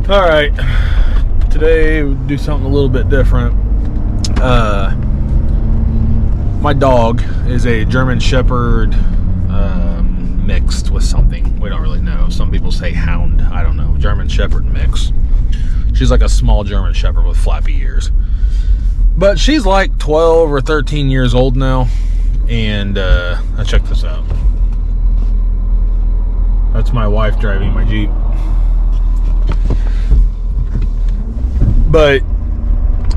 All right, today we'll do something a little bit different. My dog is a German Shepherd mixed with something. We don't really know. Some people say hound. I don't know. German Shepherd mix. She's like a small German Shepherd with flappy ears. But she's like 12 or 13 years old now. And check this out. That's my wife driving my Jeep. But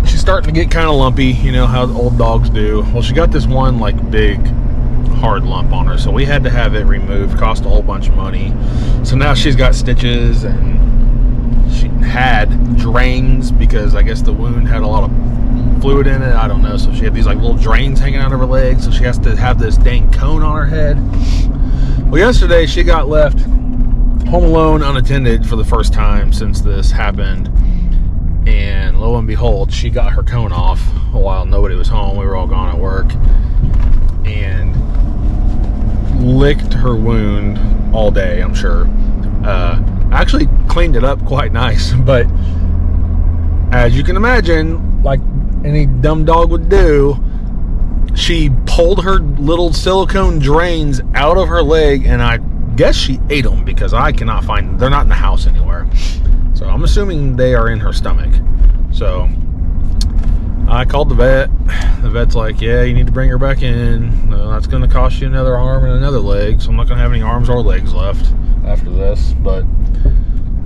she's starting to get kind of lumpy, you know how old dogs do. Well, she got this one like big hard lump on her, so we had to have it removed. Cost a whole bunch of money. So now she's got stitches, and she had drains because I guess the wound had a lot of fluid in it. I don't know. So she had these like little drains hanging out of her legs, so she has to have this dang cone on her head. Well, yesterday she got left home alone unattended for the first time since this happened. And lo and behold, she got her cone off while nobody was home. We were all gone at work. And licked her wound all day, I'm sure. Actually cleaned it up quite nice. But as you can imagine, like any dumb dog would do, she pulled her little silicone drains out of her leg. And I guess she ate them because I cannot find them. They're not in the house anywhere. So I'm assuming they are in her stomach. So I called the vet. The vet's like, yeah, you need to bring her back in. That's going to cost you another arm and another leg. So I'm not going to have any arms or legs left after this. But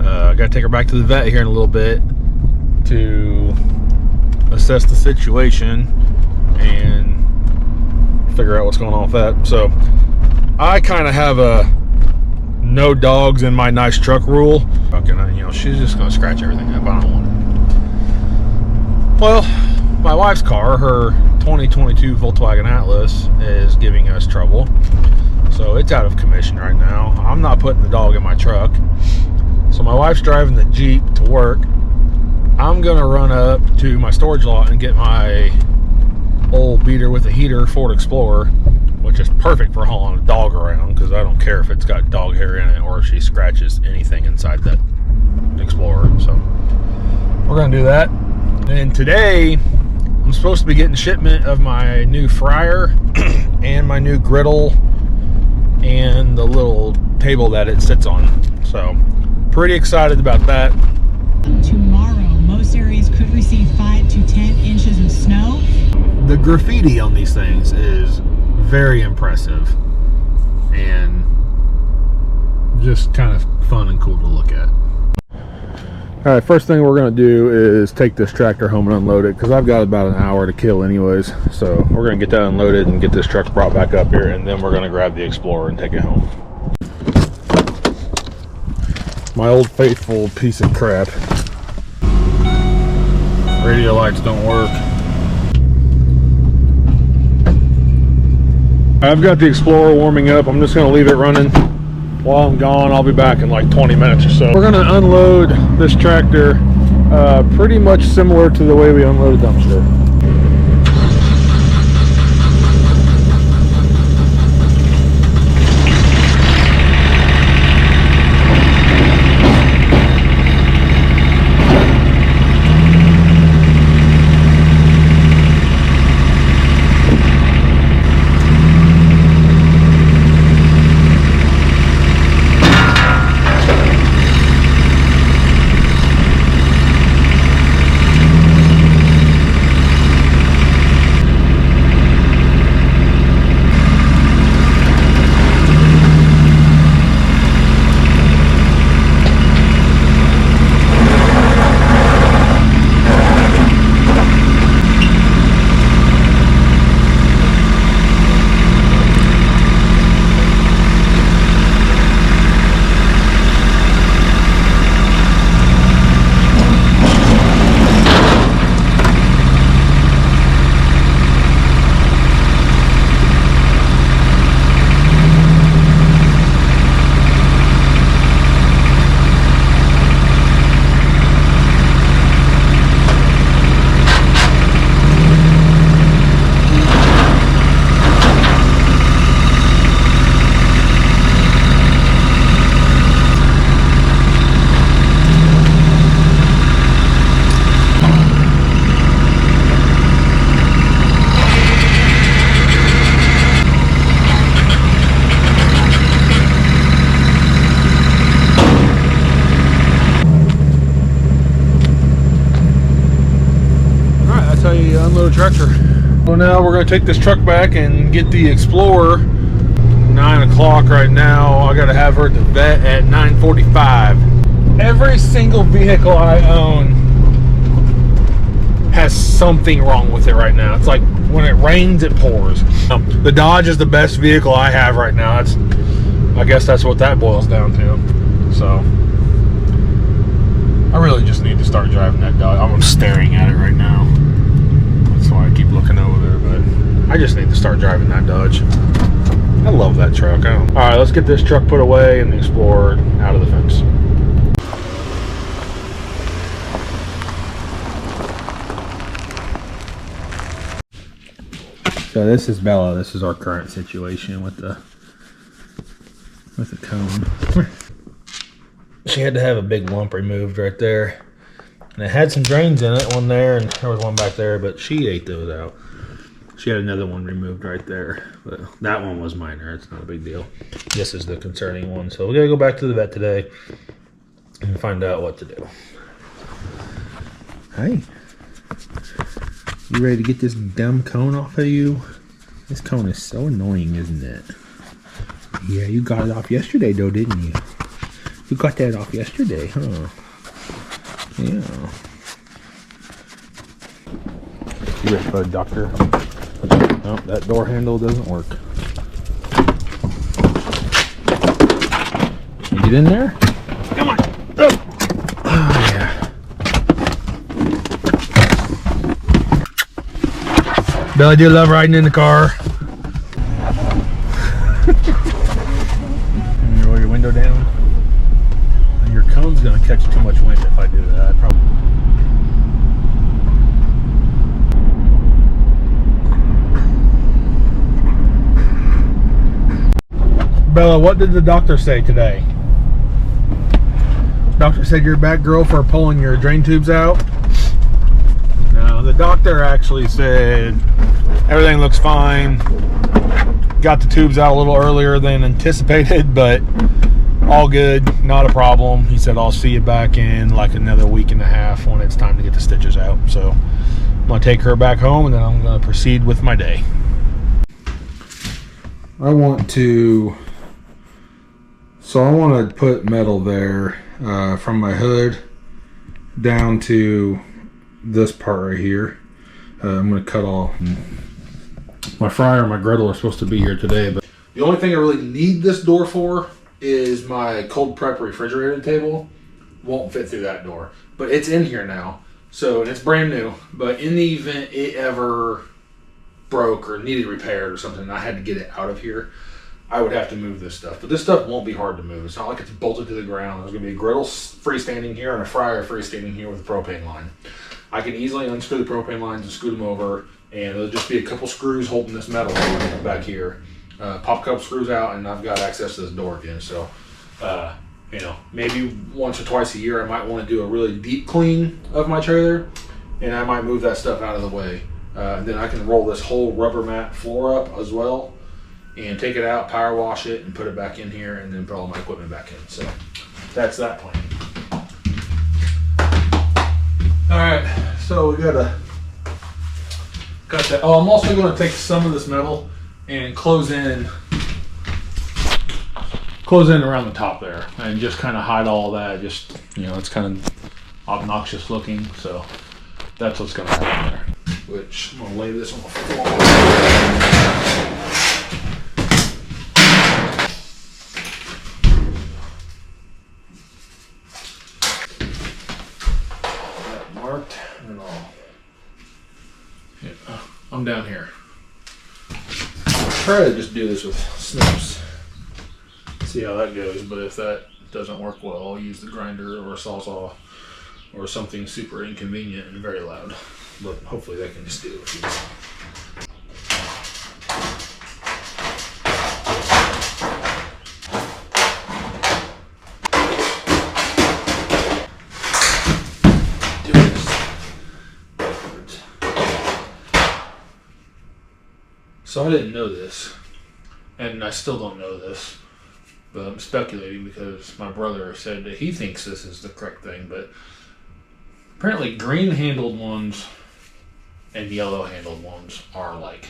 I got to take her back to the vet here in a little bit to assess the situation and figure out what's going on with that. So I kind of have a no dogs in my nice truck rule. You know, she's just gonna scratch everything up. I don't want it. Well, my wife's car, her 2022 Volkswagen Atlas, is giving us trouble. So it's out of commission right now. I'm not putting the dog in my truck. So my wife's driving the Jeep to work. I'm gonna run up to my storage lot and get my old beater with a heater Ford Explorer, which is perfect for hauling a dog around because I don't care if it's got dog hair in it or if she scratches anything inside that Explorer. So we're going to do that. And today I'm supposed to be getting shipment of my new fryer and my new griddle and the little table that it sits on. So pretty excited about that. Tomorrow, most areas could receive 5 to 10 inches of snow. The graffiti on these things is very impressive and just kind of fun and cool to look at. All right, first thing we're going to do is take this tractor home and unload it because I've got about an hour to kill anyways. So we're going to get that unloaded and get this truck brought back up here, and then we're going to grab the Explorer and take it home. My old faithful piece of crap. Radio lights don't work. I've got the Explorer warming up. I'm just going to leave it running while I'm gone. I'll be back in like 20 minutes or so. We're going to unload this tractor pretty much similar to the way we unload a dumpster. load tractor. Well, now we're going to take this truck back and get the Explorer. 9 o'clock right now. I got to have her at the vet at 9:45. Every single vehicle I own has something wrong with it right now. It's like when it rains, it pours. The Dodge is the best vehicle I have right now. I guess that's what that boils down to. So I really just need to start driving that Dodge. I'm staring at it right now. That's why I keep looking over there, but I just need to start driving that Dodge. I love that truck. All right, let's get this truck put away and the Explorer out of the fence. So this is Bella. This is our current situation with the cone. She had to have a big lump removed right there, and it had some drains in it, one there and there was one back there, but she ate those out. She had another one removed right there, but that one was minor. It's not a big deal. This is the concerning one, so we gotta go back to the vet today and find out what to do. Hey, you ready to get this dumb cone off of you? This cone is so annoying, isn't it? Yeah, you got it off yesterday though, didn't you? You got that off yesterday, huh? Yeah. You ready for the doctor? Nope, that door handle doesn't work. Can you get in there? Come on! Oh, yeah. Bella, do you love riding in the car? And you roll your window down. And your cone's gonna catch too much wind if I do that. Probably. Bella, what did the doctor say today? Doctor said you're back, girl, for pulling your drain tubes out. No, the doctor actually said everything looks fine. Got the tubes out a little earlier than anticipated, but all good, not a problem. He said I'll see you back in like another week and a half when it's time to get the stitches out. So I'm gonna take her back home and then I'm gonna proceed with my day. I want to put metal there from my hood down to this part right here. I'm going to cut off. My fryer and my griddle are supposed to be here today, but the only thing I really need this door for is my cold prep refrigerator table. Won't fit through that door, but it's in here now. So, and it's brand new, but in the event it ever broke or needed repaired or something and I had to get it out of here, I would have to move this stuff. But this stuff won't be hard to move. It's not like it's bolted to the ground. There's going to be a griddle freestanding here and a fryer freestanding here with a propane line. I can easily unscrew the propane lines and scoot them over, and there'll just be a couple screws holding this metal back here. Pop a couple screws out, and I've got access to this door again. So, you know, maybe once or twice a year I might want to do a really deep clean of my trailer, and I might move that stuff out of the way. And then I can roll this whole rubber mat floor up as well, and take it out, power wash it, and put it back in here, and then put all my equipment back in. So that's that plan. All right, so we gotta cut that. Oh, I'm also going to take some of this metal and close in around the top there, and just kind of hide all that. Just, you know, it's kind of obnoxious looking, so that's what's going to happen there. Which I'm going to lay this on the floor. Marked and all. Yeah, I'm down here. I'll try to just do this with snips. See how that goes, but if that doesn't work well, I'll use the grinder or a sawzall or something super inconvenient and very loud. But hopefully that can just do it. So I didn't know this, and I still don't know this, but I'm speculating because my brother said that he thinks this is the correct thing, but apparently green handled ones and yellow handled ones are like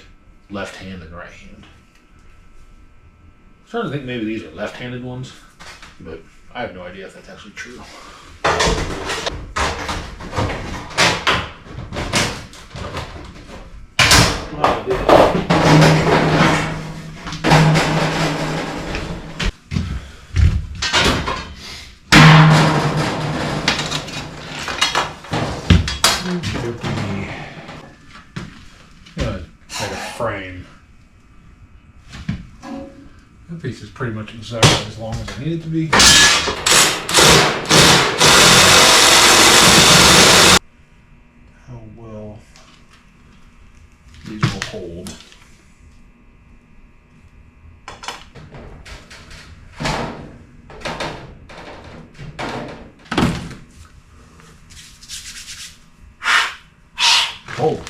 left hand and right hand. I'm starting to think maybe these are left handed ones, but I have no idea if that's actually true. Like a frame. That piece is pretty much exactly as long as I need it to be. How well these will hold. Oh.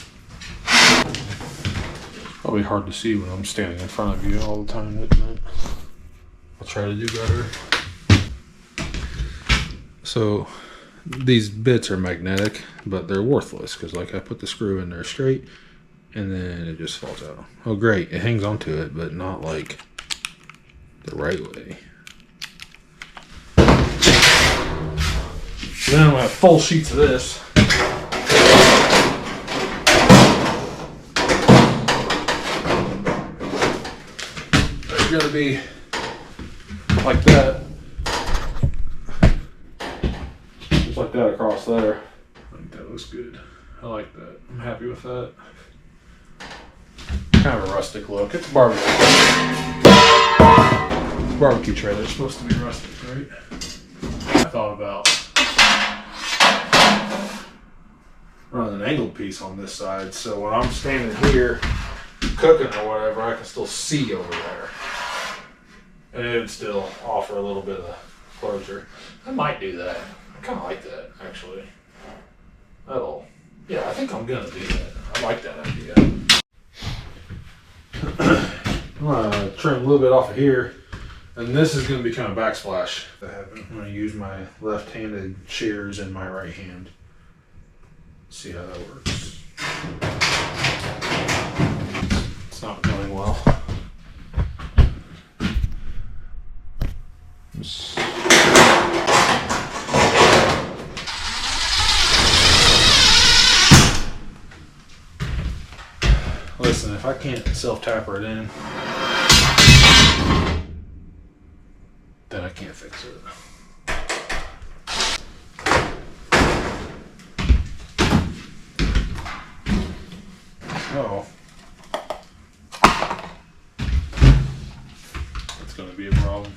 Probably hard to see when I'm standing in front of you all the time, isn't it? I'll try to do better. So these bits are magnetic, but they're worthless because like I put the screw in there straight and then it just falls out. Oh great, it hangs onto it, but not like the right way. So then I'm gonna have full sheets of this. It's gonna be like that, just like that across there. I think that looks good. I like that. I'm happy with that. Kind of a rustic look. It's a barbecue. Barbecue trailer. It's supposed to be rustic, right? I thought about running an angled piece on this side, so when I'm standing here cooking or whatever, I can still see over there. And it would still offer a little bit of closure. I might do that. I kind of like that, actually. Yeah, I think I'm going to do that. I like that idea. I'm going to trim a little bit off of here. And this is going to become a backsplash. I'm going to use my left-handed shears in my right hand. See how that works. It's not going well. Listen, if I can't self-taper it in, then I can't fix it. Oh. That's going to be a problem.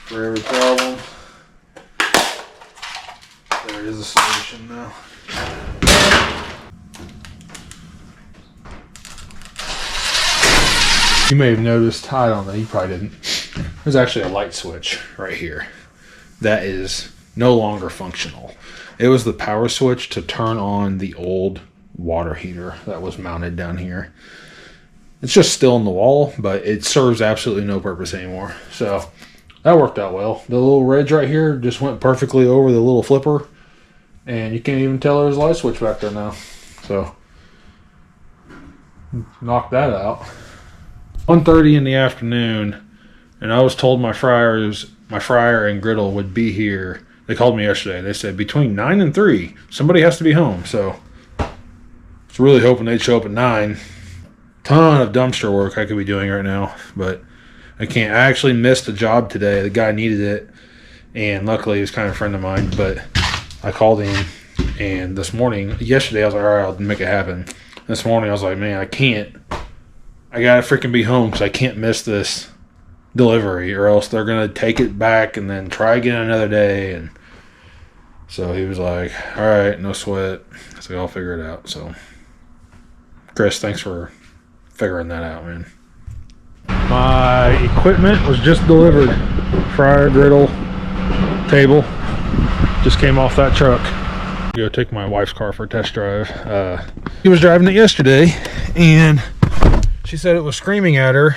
For every problem, there is a solution now. You may have noticed, I don't know, you probably didn't. There's actually a light switch right here that is no longer functional. It was the power switch to turn on the old water heater that was mounted down here. It's just still in the wall, but it serves absolutely no purpose anymore. So that worked out well. The little ridge right here just went perfectly over the little flipper, and you can't even tell there's a light switch back there now. So knock that out. 1:30 in the afternoon, and I was told my fryer and griddle would be here. They called me yesterday. They said between 9 and 3, somebody has to be home. So I was really hoping they'd show up at 9. Ton of dumpster work I could be doing right now, but I can't. I actually missed a job today. The guy needed it, and luckily he was kind of a friend of mine, but I called him, and yesterday I was like, all right, I'll make it happen. This morning I was like, man, I can't. I gotta freaking be home because I can't miss this delivery, or else they're gonna take it back and then try again another day. And so he was like, all right, no sweat. So I'll figure it out. So Chris, thanks for figuring that out, man. My equipment was just delivered. Fryer, griddle, table just came off that truck. Go take my wife's car for a test drive. He was driving it yesterday, and she said it was screaming at her,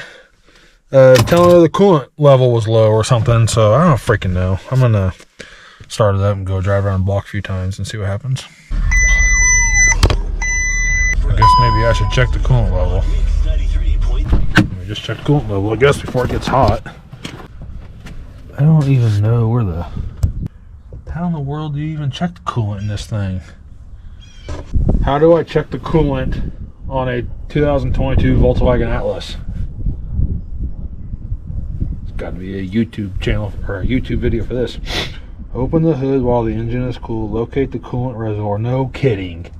telling her the coolant level was low or something. So I don't freaking know. I'm gonna start it up and go drive around the block a few times and see what happens. I guess maybe I should check the coolant level. Let me just check the coolant level, I guess, before it gets hot. I don't even know where the... How in the world do you even check the coolant in this thing? How do I check the coolant on a 2022 Volkswagen Atlas? It's got to be a YouTube channel or a YouTube video for this. Open the hood while the engine is cool. Locate the coolant reservoir. No kidding.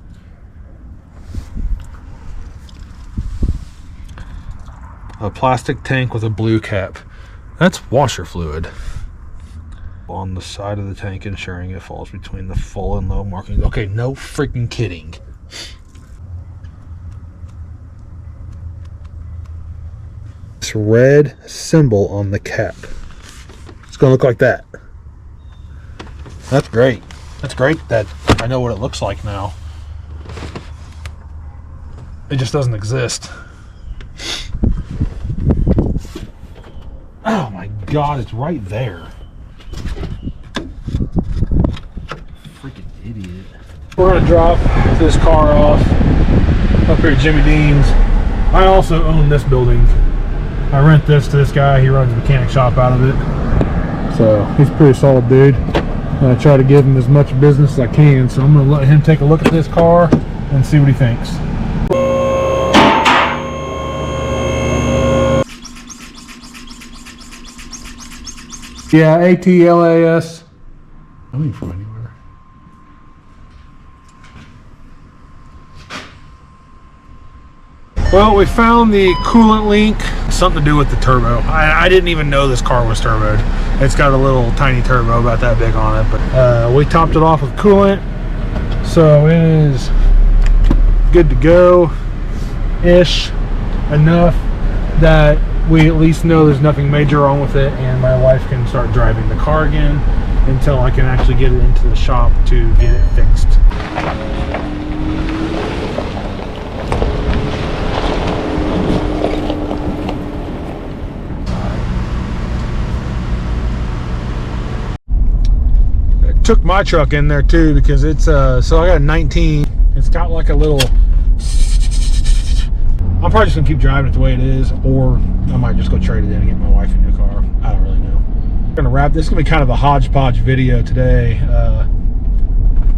A plastic tank with a blue cap. That's washer fluid. On the side of the tank, ensuring it falls between the full and low markings. Okay, no freaking kidding. This red symbol on the cap. It's gonna look like that. That's great. That's great that I know what it looks like now. It just doesn't exist. Oh my God, it's right there. Freaking idiot. We're gonna drop this car off up here at Jimmy Dean's. I also own this building. I rent this to this guy. He runs a mechanic shop out of it. So he's a pretty solid dude. I try to give him as much business as I can. So I'm gonna let him take a look at this car and see what he thinks. Yeah, ATLAS. I mean, from anywhere. Well, we found the coolant leak. Something to do with the turbo. I didn't even know this car was turboed. It's got a little tiny turbo about that big on it, but we topped it off with coolant, so it is good to go ish, enough that we at least know there's nothing major wrong with it, and my wife can start driving the car again until I can actually get it into the shop to get it fixed. I took my truck in there too because it's so I got a 19. It's got like a little... I'm probably just gonna keep driving it the way it is, or I might just go trade it in and get my wife a new car. I don't really know. I'm gonna wrap this. Is gonna be kind of a hodgepodge video today. A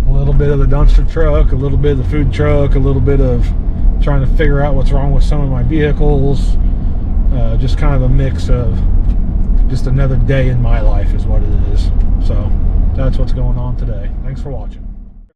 little bit of the dumpster truck, a little bit of the food truck, a little bit of trying to figure out what's wrong with some of my vehicles. Just kind of a mix of just another day in my life is what it is. So that's what's going on today. Thanks for watching.